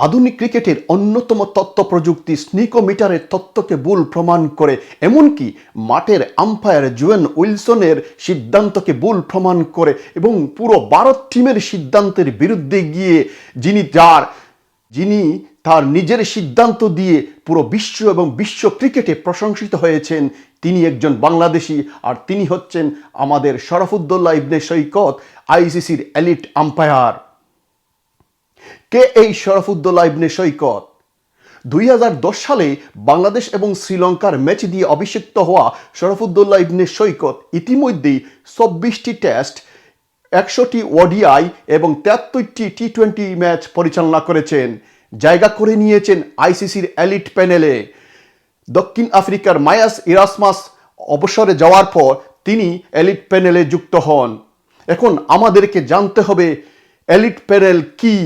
আধুনিক ক্রিকেটের অন্যতম তথ্য প্রযুক্তি স্নিকোমিটারের তথ্যকে ভুল প্রমাণ করে, এমনকি মাঠের আম্পায়ার জোয়েন উইলসনের সিদ্ধান্তকে ভুল প্রমাণ করে এবং পুরো ভারত টিমের সিদ্ধান্তের বিরুদ্ধে গিয়ে যিনি তার নিজের সিদ্ধান্ত দিয়ে পুরো বিশ্ব এবং বিশ্ব ক্রিকেটে প্রশংসিত হয়েছেন, তিনি একজন বাংলাদেশি, আর তিনি হচ্ছেন আমাদের শরফুদ্দৌলা ইবনে সৈকত, আইসিসির এলিট আম্পায়ার। কে এই শরফুদ্দৌলা ইবনে সৈকত? 2010 সালে বাংলাদেশ এবং শ্রীলঙ্কার ম্যাচ দিয়ে অভিষিক্ত হওয়া শরফুদ্দৌলা ইবনে সৈকত ইতিমধ্যেই 24টি টেস্ট, 100টি ওডিআই এবং 73টি টি20 ম্যাচ পরিচালনা করেছেন। জায়গা করে নিয়েছেন আইসিসির এলিট প্যানেলে। দক্ষিণ আফ্রিকার মায়াস ইরাসমাস অবসরে যাওয়ার পর তিনি এলিট প্যানেলে যুক্ত হন। এখন আমাদেরকে জানতে হবে এলিট প্যানেল কি।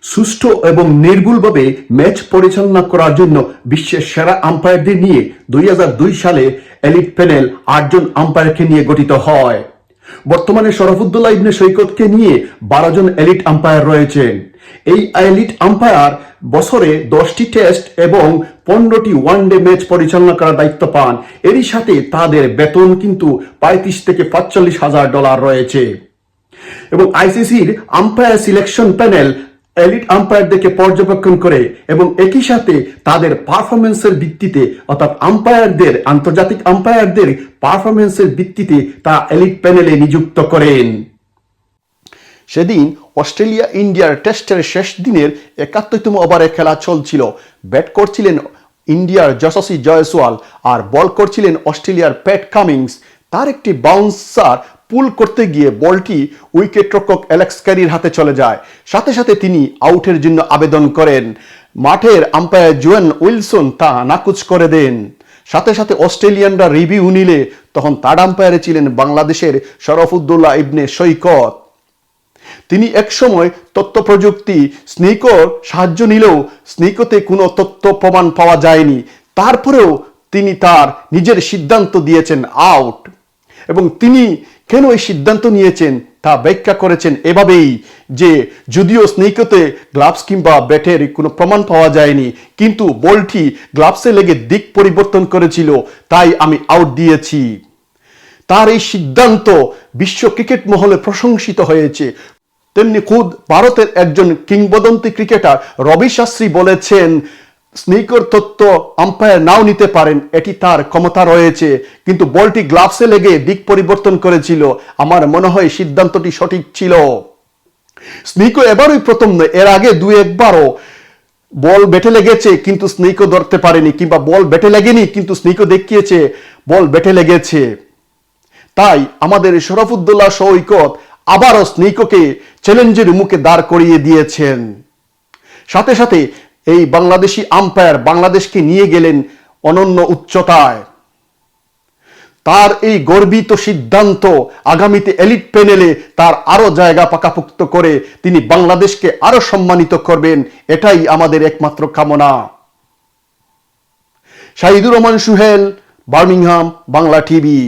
সুষ্ঠু এবং নির্ভুলভাবে ম্যাচ পরিচালনা করার জন্য বিশ্বের সেরা আম্পায়ারদের নিয়ে 2002 সালে এলিট প্যানেল 8 জন আম্পায়ারকে নিয়ে গঠিত হয়। বর্তমানে শরফুদ্দৌলা ইবনে সৈকতকে নিয়ে 12 জন এলিট আম্পায়ার রয়েছেন। এই এলিট আম্পায়ার বছরে 10টি টেস্ট এবং 15টি ওয়ানডে ম্যাচ পরিচালনা করার দায়িত্ব পান। এরই সাথে তাদের বেতন কিন্তু 35 থেকে 45 হাজার ডলার রয়েছে। এবং আইসিসির আম্পায়ার সিলেকশন প্যানেল এলিট আম্পায়ারদেরকে পর্যবেক্ষণ করে এবং একই সাথে তাদের পারফরমেন্সের ভিত্তিতে, অর্থাৎ আম্পায়ারদের, আন্তর্জাতিক আম্পায়ারদের পারফরমেন্সের ভিত্তিতে তা এলিট প্যানেলে নিযুক্ত করেন। সেদিন অস্ট্রেলিয়া ইন্ডিয়ার টেস্টের শেষ দিনের 71তম ওভারে খেলা চলছিল। ব্যাট করছিলেন ইন্ডিয়ার যশস্বী জয়সওয়াল আর বল করছিলেন অস্ট্রেলিয়ার প্যাট কামিন্স। তার একটি বাউন্সার পুল করতে গিয়ে বলটি উইকেটরক্ষক অ্যালেক্স ক্যারির হাতে চলে যায়। সাথে সাথে তিনি আউটের জন্য আবেদন করেন। মাঠের আম্পায়ার জোয়েন উইলসন তা নাকচ করে দেন। সাথে সাথে অস্ট্রেলিয়ানরা রিভিউ নিলে তখন থার্ড আম্পায়ারে ছিলেন বাংলাদেশের শরফুদ্দৌলা ইবনে সৈকত। তিনি একসময় তথ্য প্রযুক্তি স্নিকোর সাহায্য নিলেও স্নিকোতে কোনো তথ্য প্রমাণ পাওয়া যায়নি। তারপরেও তিনি তার নিজের সিদ্ধান্ত দিয়েছেন আউট। এবং তিনি কেন এই সিদ্ধান্ত নিয়েছেন তা ব্যাখ্যা করেছেন এভাবেই যে, যদিও স্নিকোতে গ্লাভস কিংবা ব্যাটের কোনো প্রমাণ পাওয়া যায়নি, কিন্তু বলটি গ্লাভসে লেগে দিক পরিবর্তন করেছিল, তাই আমি আউট দিয়েছি। তার এই সিদ্ধান্ত বিশ্ব ক্রিকেট মহলে প্রশংসিত হয়েছে। তেমনি খুদ ভারতের একজন কিংবদন্তি ক্রিকেটার রবি শাস্ত্রী বলেছেন, স্নিকোর তথ্য আম্পায়ার নাও নিতে পারেন, এটি তার ক্ষমতা রয়েছে, কিন্তু বলটি গ্লাভসে লেগে দিক পরিবর্তন করেছিল। আমার মনে হয় সিদ্ধান্তটি সঠিক ছিল। স্নিকো এবারই প্রথম নয়, এর আগে 2-1বারও বল ব্যাটে লেগেছে কিন্তু স্নিকো ধরতে পারেনি, কিংবা বল ব্যাটে লাগেনি কিন্তু স্নিকো দেখিয়েছে বল ব্যাটে লেগেছে। তাই আমাদের শরফুদ্দৌলা সৈকত আবারও স্নিকোকে চ্যালেঞ্জের মুখে দাঁড় করিয়ে দিয়েছেন। সাথে সাথে এই বাংলাদেশি আম্পায়ার বাংলাদেশকে নিয়ে গেলেন অনন্য উচ্চতায়। তার এই গর্বিত সিদ্ধান্ত আগামীতে এলিট প্যানেলে তার আরো জায়গা পাকাপোক্ত করে তিনি বাংলাদেশকে আরো সম্মানিত করবেন, এটাই আমাদের একমাত্র কামনা। Shahidur Rahman Suhel, Birmingham, Bangla TV.